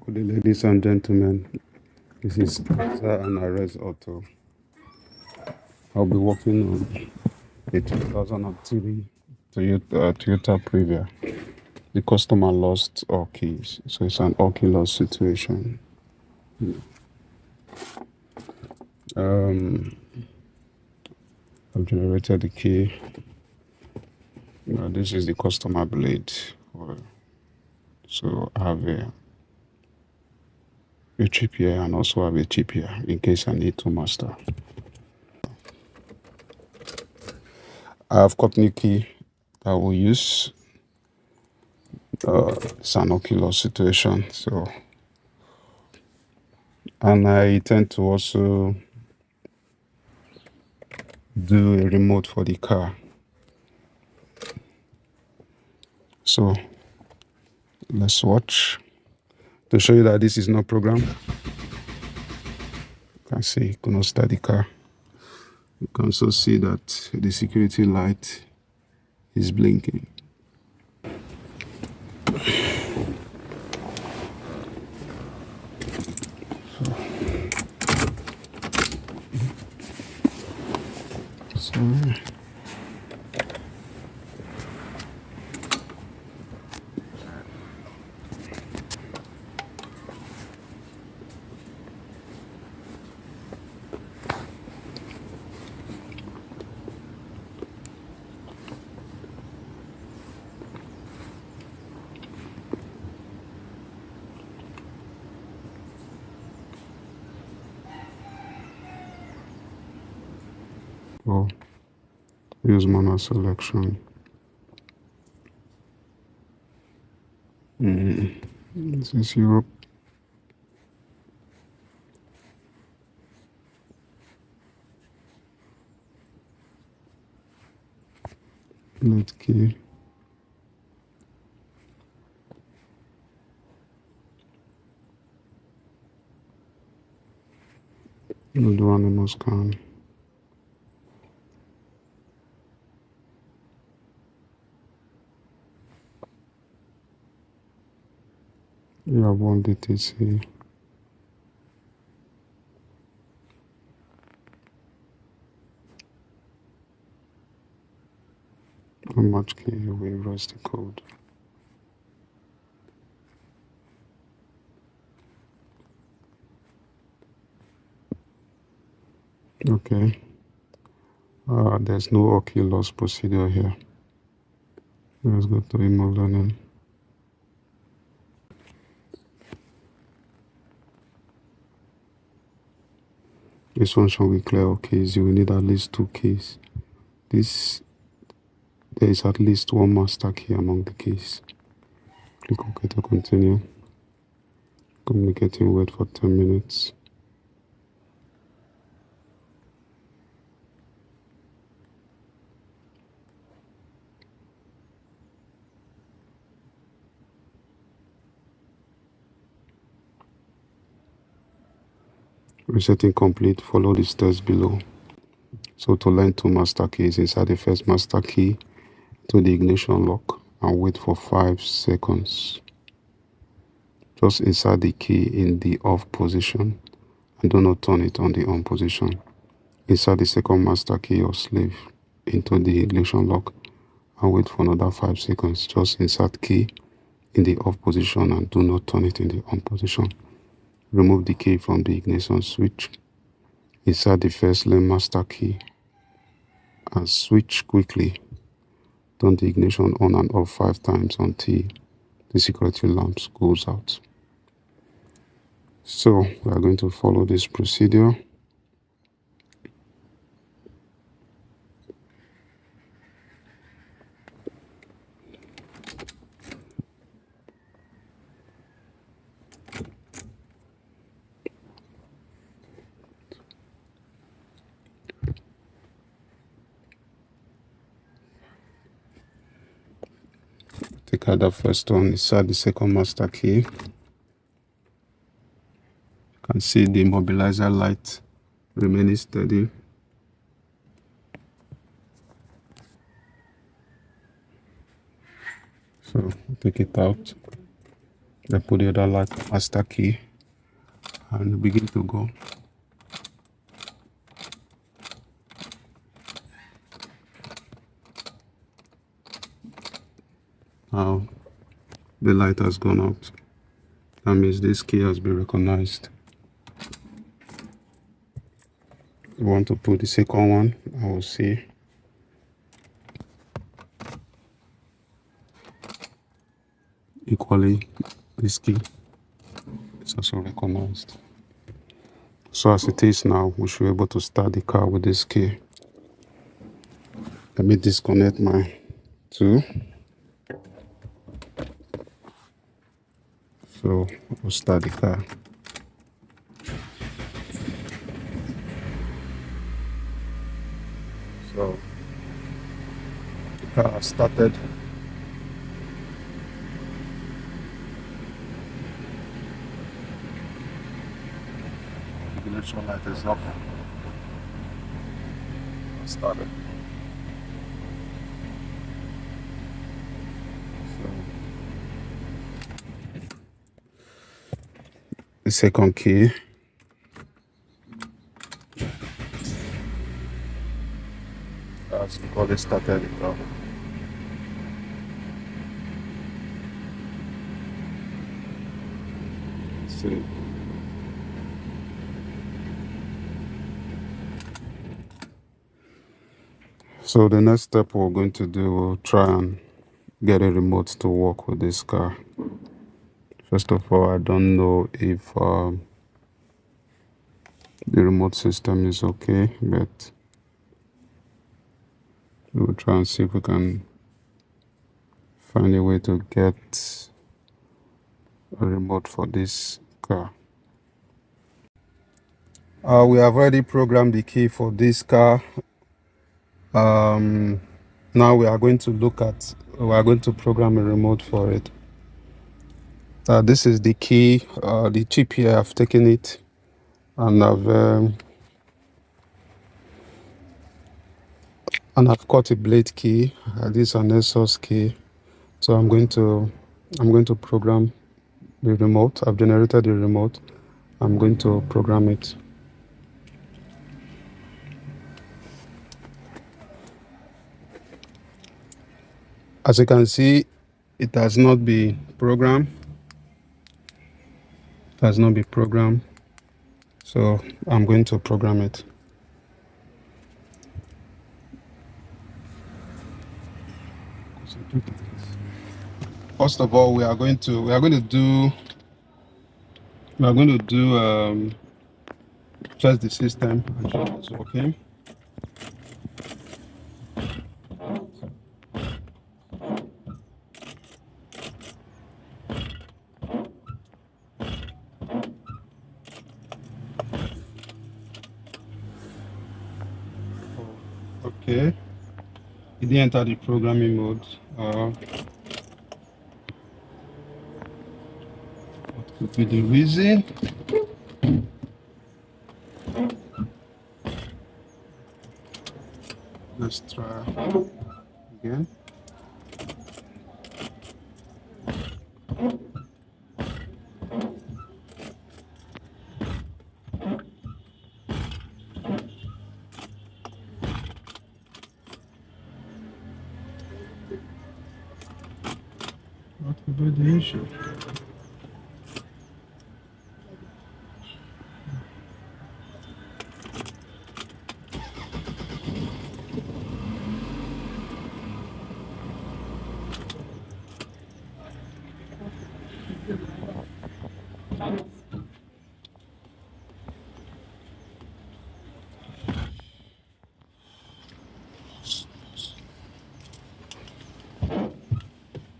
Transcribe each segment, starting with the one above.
Good day, ladies and gentlemen. This is Sir and Arrest Auto. I'll be working on a 2003 Toyota Previa. The customer lost all keys, so it's an all key loss situation. Um, I've generated the key. This is the customer blade. So I have a chip here and also have a chip here in case I need to master. I have company key that I will use. It's an ocular situation, so, and I tend to also do a remote for the car. So let's watch to show you that this is not programmed. You can see you cannot start the car. You can also see that the security light is blinking. So oh, use manual selection. This is Europe. Let key. Load animal scan. You have one DTC. How much key we erase the code? Okay. There's no OK loss procedure here. Let's go to remote learning. This one shall be clear all keys. You will need at least 2 keys. There is at least one master key among the keys. Click OK to continue. Communicating, wait for 10 minutes. Resetting complete. Follow the steps below. So to learn 2 master keys, insert the first master key to the ignition lock and wait for 5 seconds. Just insert the key in the off position and do not turn it on the on position. Insert the second master key or sleeve into the ignition lock and wait for another 5 seconds. Just insert key in the off position and do not turn it in the on position. Remove the key from the ignition switch. Insert the first lane master key and switch quickly. Turn the ignition on and off 5 times until the security lamps goes out. So we are going to follow this procedure. Take out the first one, insert the second master key. You can see the immobilizer light remaining steady. So take it out. I put the other light master key and begin to go. Now the light has gone out. That means this key has been recognized. We want to put the second one. I will see. Equally, this key is also recognized. So as it is now, we should be able to start the car with this key. Let me disconnect my two. So we'll start the car. So the car has started. The ignition light is off. Started. So the second key. As we call it, started the car. See. So the next step we're going to do, we'll try and get a remote to work with this car. First of all, I don't know if the remote system is okay, but we'll try and see if we can find a way to get a remote for this car. We have already programmed the key for this car. Now we are going to program a remote for it. This is the key, the chip here. I've taken it and I've cut a blade key. This is an SOS key. So I'm going to program the remote. I've generated the remote. I'm going to program it. As you can see, it has not been programmed. It has not been programmed. So I'm going to program it. First of all, we are going to do test the system and sure it's working. Okay, it didn't enter the programming mode. What could be the reason? Let's try again. What could be the issue?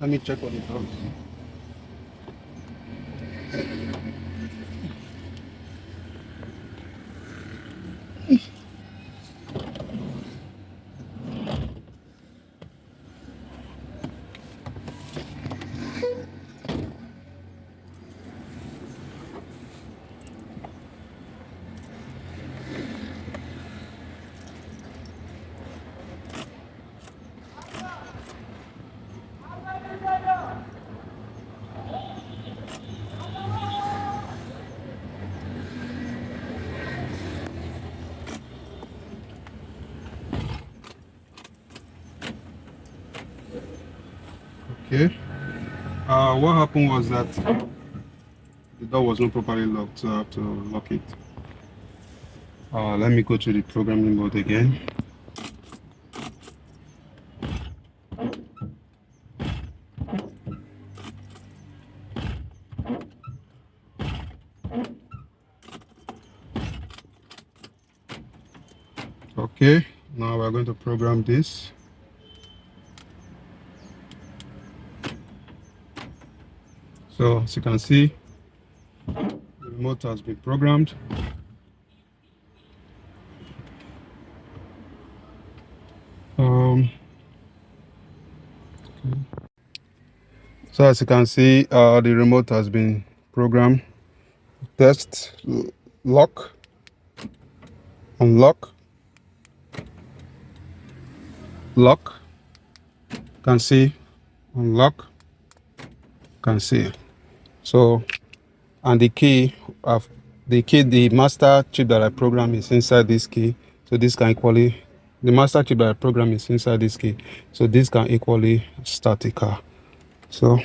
Let me check what it does. Okay. What happened was that the door was not properly locked, so I have to lock it. Let me go to the programming mode again. Okay, now we're going to program this. So as you can see, the remote has been programmed. So as you can see, the remote has been programmed. Test, lock, unlock, lock, can see, unlock, can see. So, and the master chip that I program is inside this key. So this can equally, the master chip that I program is inside this key. So this can equally start a car. So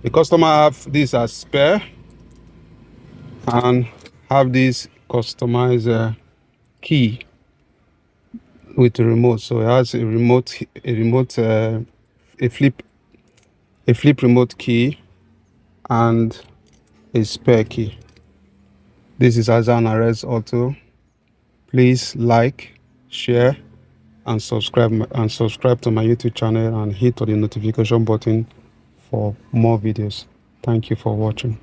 the customer have this as spare and have this customized key with the remote. So it has a flip remote key and a spare key. This is Autel Auto. Please like, share, and subscribe to my YouTube channel and hit on the notification button for more videos. Thank you for watching.